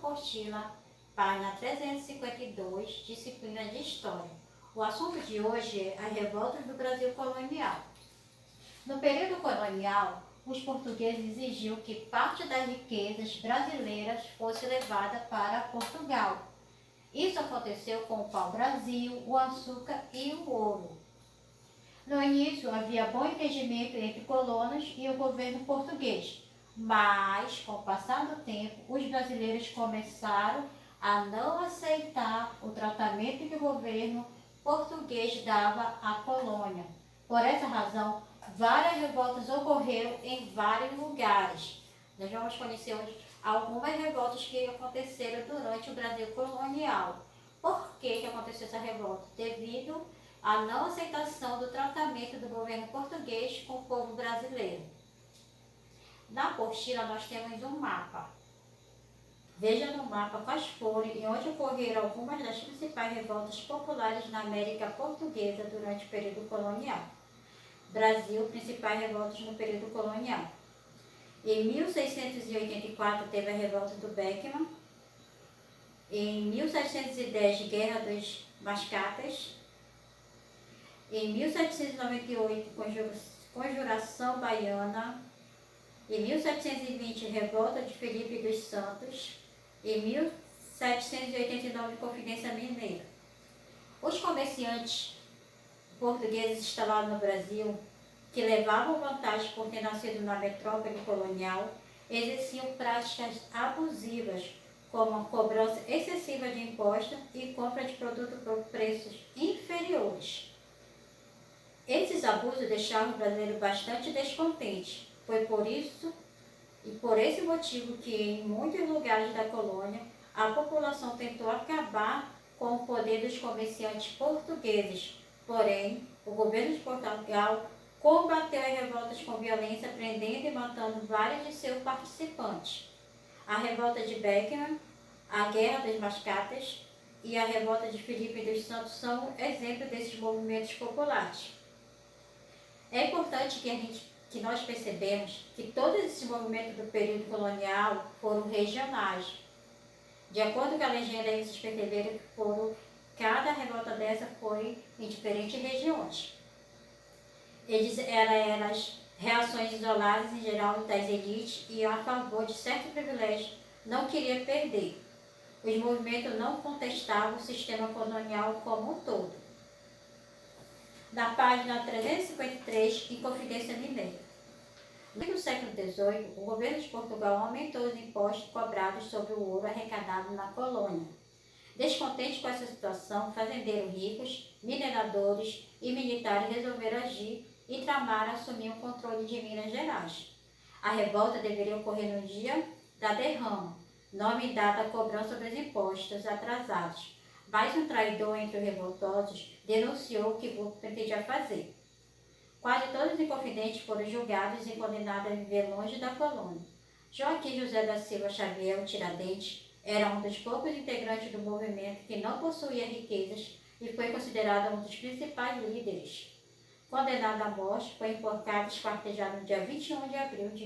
apostila, página 352, disciplina de História. O assunto de hoje é as revoltas do Brasil colonial. No período colonial, os portugueses exigiam que parte das riquezas brasileiras fosse levada para Portugal. Isso aconteceu com o pau-brasil, o açúcar e o ouro. No início, havia bom entendimento entre colonos e o governo português, mas, com o passar do tempo, os brasileiros começaram a não aceitar o tratamento que o governo português dava à colônia. Por essa razão, várias revoltas ocorreram em vários lugares. Nós vamos conhecer hoje algumas revoltas que aconteceram durante o Brasil colonial. Por que aconteceu essa revolta? Devido à não aceitação do tratamento do governo português com o povo brasileiro. Na apostila nós temos um mapa. Veja no mapa quais foram e onde ocorreram algumas das principais revoltas populares na América Portuguesa durante o período colonial. Brasil, principais revoltas no período colonial. Em 1684 teve a revolta do Beckman. Em 1710, Guerra dos Mascatas. Em 1798, Conjuração Baiana. Em 1720, Revolta de Felipe dos Santos. Em 1789, Confidência Mineira. Os comerciantes portugueses instalados no Brasil, que levavam vantagem por ter nascido na metrópole colonial, exerciam práticas abusivas, como a cobrança excessiva de impostos e compra de produtos por preços inferiores. Esses abusos deixavam o brasileiro bastante descontente. Foi por isso e por esse motivo que em muitos lugares da colônia a população tentou acabar com o poder dos comerciantes portugueses. Porém, o governo de Portugal combateu as revoltas com violência, prendendo e matando vários de seus participantes. A revolta de Beckman, a Guerra das Mascatas e a revolta de Felipe dos Santos são exemplos desses movimentos populares. É importante que nós percebemos que todos esses movimentos do período colonial foram regionais. De acordo com a legenda, vocês perceberam que cada revolta dessa foi em diferentes regiões. Eram as reações isoladas em geral das elites e a favor de certo privilégio, não queria perder. Os movimentos não contestavam o sistema colonial como um todo. Na página 353, Inconfidência Mineira. No século XVIII, o governo de Portugal aumentou os impostos cobrados sobre o ouro arrecadado na colônia. Descontentes com essa situação, fazendeiros ricos, mineradores e militares resolveram agir e tramaram assumir o controle de Minas Gerais. A revolta deveria ocorrer no dia da derrama, nome dado à cobrança dos impostos atrasados, mas um traidor entre os revoltosos denunciou o que o grupo pretendia fazer. Quase todos os inconfidentes foram julgados e condenados a viver longe da colônia. Joaquim José da Silva Xavier, o Tiradentes, era um dos poucos integrantes do movimento que não possuía riquezas e foi considerado um dos principais líderes. Condenado à morte, foi enforcado e esquartejado no dia 21 de abril de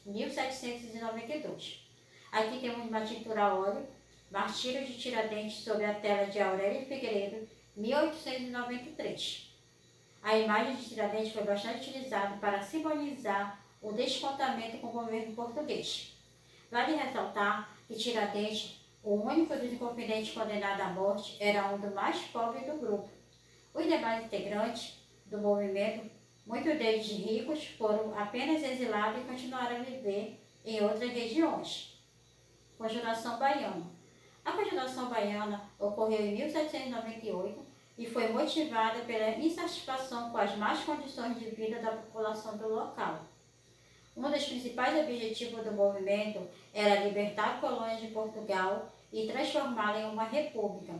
1792. Aqui temos uma tintura a óleo, Martírio de Tiradentes sobre a tela de Aurélio Figueiredo, 1893. A imagem de Tiradentes foi bastante utilizada para simbolizar o descontamento com o governo português. Vale ressaltar que Tiradentes, o único dos inconfidentes condenado à morte, era um dos mais pobres do grupo. Os demais integrantes do movimento, muitos deles ricos, foram apenas exilados e continuaram a viver em outras regiões. Conjuração Baiana. A Conjuração Baiana ocorreu em 1798 e foi motivada pela insatisfação com as más condições de vida da população do local. Um dos principais objetivos do movimento era libertar a colônia de Portugal e transformá-la em uma república.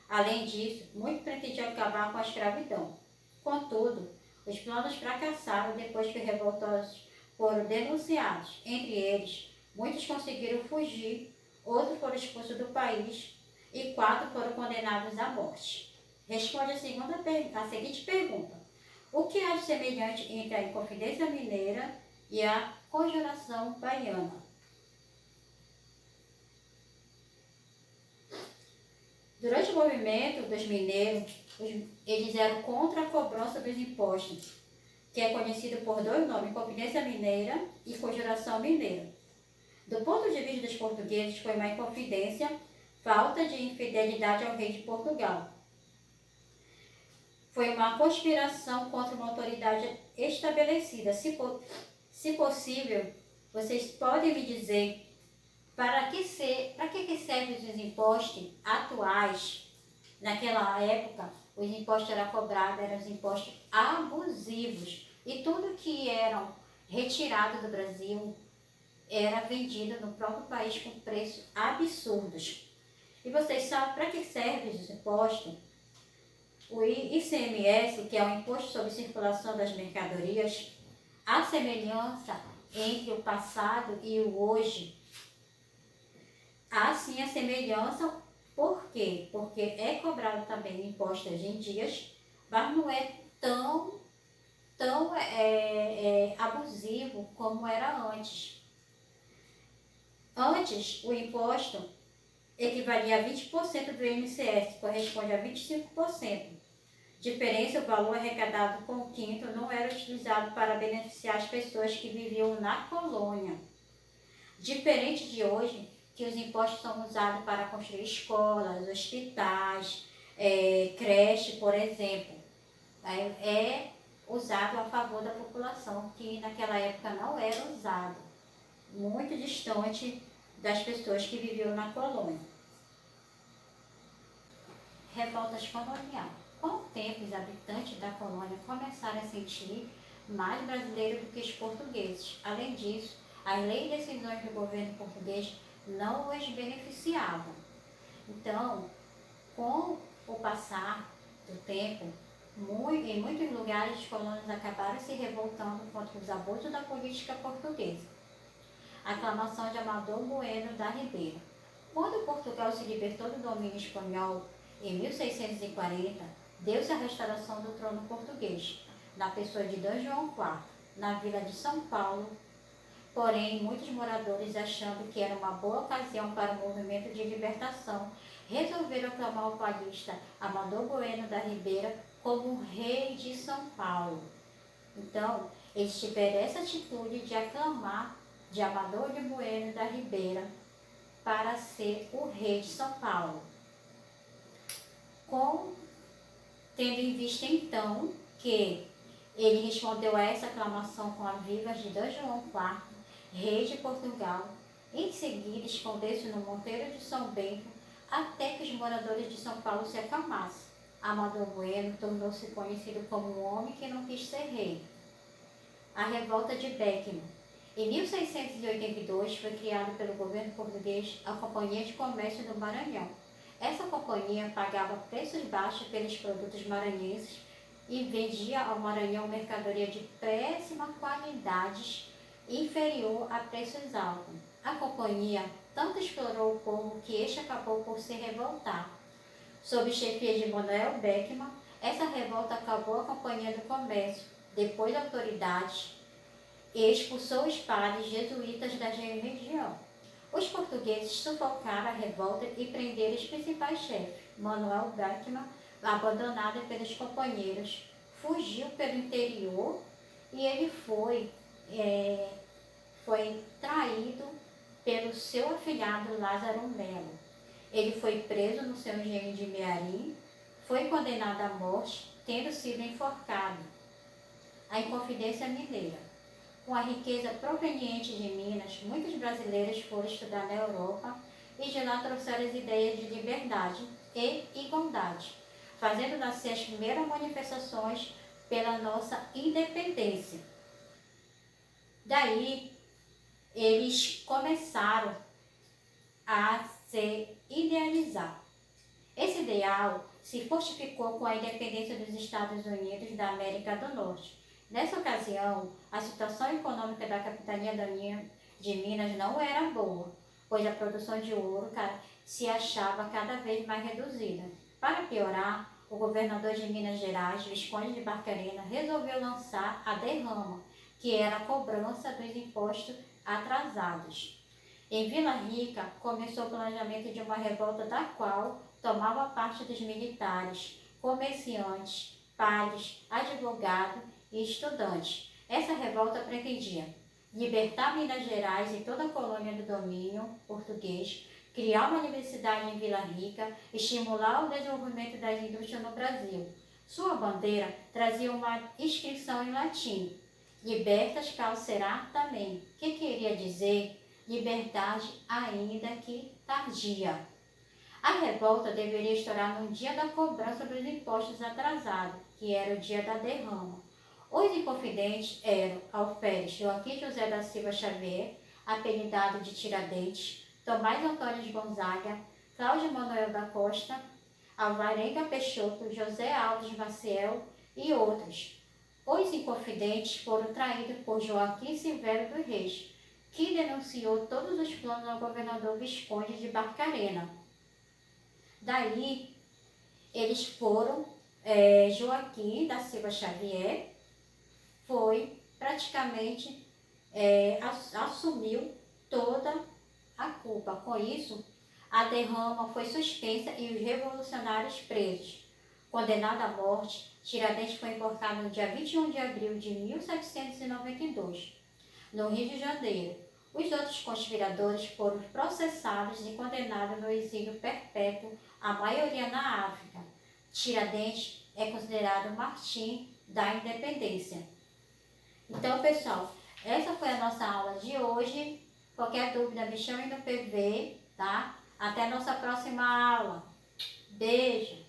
Além disso, muito pretendia acabar com a escravidão. Contudo, os planos fracassaram depois que os revoltosos foram denunciados. Entre eles, muitos conseguiram fugir, outros foram expulsos do país e 4 foram condenados à morte. Responde a seguinte pergunta: o que há de semelhante entre a Inconfidência Mineira e a Conjuração Baiana? movimento dos mineiros, eles eram contra a cobrança dos impostos, que é conhecido por dois nomes, Inconfidência Mineira e Conjuração Mineira. Do ponto de vista dos portugueses, foi uma inconfidência, falta de infidelidade ao rei de Portugal. Foi uma conspiração contra uma autoridade estabelecida. Se possível, vocês podem me dizer para que servem os impostos atuais? Naquela época, os impostos eram cobrados, eram os impostos abusivos. E tudo que eram retirado do Brasil era vendido no próprio país com preços absurdos. E vocês sabem para que servem os impostos? O ICMS, que é o Imposto sobre Circulação das Mercadorias, a semelhança entre o passado e o hoje. Há sim a semelhança, por quê? Porque é cobrado também imposto hoje em dias, mas não é tão abusivo como era antes. Antes, o imposto equivalia a 20% do INCS, que corresponde a 25%. Diferença, o valor arrecadado com o quinto não era utilizado para beneficiar as pessoas que viviam na colônia. Diferente de hoje, que os impostos são usados para construir escolas, hospitais, creche, por exemplo. É usado a favor da população, que naquela época não era usado. Muito distante das pessoas que viviam na colônia. Revoltas coloniais. Com o tempo, os habitantes da colônia começaram a sentir mais brasileiros do que os portugueses. Além disso, as leis e decisões do governo português não os beneficiavam. Então, com o passar do tempo, em muitos lugares os colonos acabaram se revoltando contra os abusos da política portuguesa. Aclamação de Amador Bueno da Ribeira. Quando Portugal se libertou do domínio espanhol, em 1640, deu-se a restauração do trono português, na pessoa de D. João IV, na vila de São Paulo. Porém, muitos moradores, achando que era uma boa ocasião para o movimento de libertação, resolveram aclamar o paulista Amador Bueno da Ribeira como rei de São Paulo. Então, eles tiveram essa atitude de aclamar de Amador de Bueno da Ribeira para ser o rei de São Paulo. Tendo em vista então que ele respondeu a essa aclamação com a vivas de D. João IV, rei de Portugal, em seguida escondeu-se no Monteiro de São Bento até que os moradores de São Paulo se acalmassem. Amador Bueno tornou-se conhecido como um homem que não quis ser rei. A revolta de Beckman. Em 1682 foi criada pelo governo português a Companhia de Comércio do Maranhão. Essa companhia pagava preços baixos pelos produtos maranhenses e vendia ao Maranhão mercadoria de péssima qualidade, inferior a preços altos. A companhia tanto explorou o povo que este acabou por se revoltar. Sob chefia de Manuel Beckman, essa revolta acabou a Companhia do Comércio. Depois, a autoridade expulsou os padres jesuítas da região. Os portugueses sufocaram a revolta e prenderam os principais chefes. Manuel Beckman, abandonado pelos companheiros, fugiu pelo interior e ele foi traído pelo seu afilhado Lázaro Melo. Ele foi preso no seu engenho de Mearim, foi condenado à morte, tendo sido enforcado. A Inconfidência Mineira. Com a riqueza proveniente de Minas, muitos brasileiros foram estudar na Europa e de lá trouxeram as ideias de liberdade e igualdade, fazendo nascer as primeiras manifestações pela nossa independência. Daí, eles começaram a se idealizar. Esse ideal se fortificou com a independência dos Estados Unidos da América do Norte. Nessa ocasião, a situação econômica da capitania de Minas não era boa, pois a produção de ouro se achava cada vez mais reduzida. Para piorar, o governador de Minas Gerais, Visconde de Barcarena, resolveu lançar a derrama, que era a cobrança dos impostos atrasados. Em Vila Rica, começou o planejamento de uma revolta da qual tomava parte dos militares, comerciantes, padres, advogados e estudantes. Essa revolta pretendia libertar Minas Gerais e toda a colônia do domínio português, criar uma universidade em Vila Rica, estimular o desenvolvimento das indústrias no Brasil. Sua bandeira trazia uma inscrição em latim, Libertas Carceratamente, que queria dizer liberdade ainda que tardia. A revolta deveria estourar no dia da cobrança dos impostos atrasados, que era o dia da derrama. Os inconfidentes eram Alferes Joaquim José da Silva Xavier, apelidado de Tiradentes, Tomás Antônio de Gonzaga, Cláudio Manuel da Costa, Alvarenga Peixoto, José Alves Maciel e outros. Os inconfidentes foram traídos por Joaquim Silvério dos Reis, que denunciou todos os planos ao governador Visconde de Barcarena. Daí, eles foram, Joaquim da Silva Xavier foi praticamente, assumiu toda a culpa. Com isso, a derrama foi suspensa e os revolucionários presos. Condenado à morte, Tiradentes foi enforcado no dia 21 de abril de 1792, no Rio de Janeiro. Os outros conspiradores foram processados e condenados no exílio perpétuo, a maioria na África. Tiradentes é considerado Martim da Independência. Então, pessoal, essa foi a nossa aula de hoje. Qualquer dúvida, me chame no PV, tá? Até a nossa próxima aula. Beijo!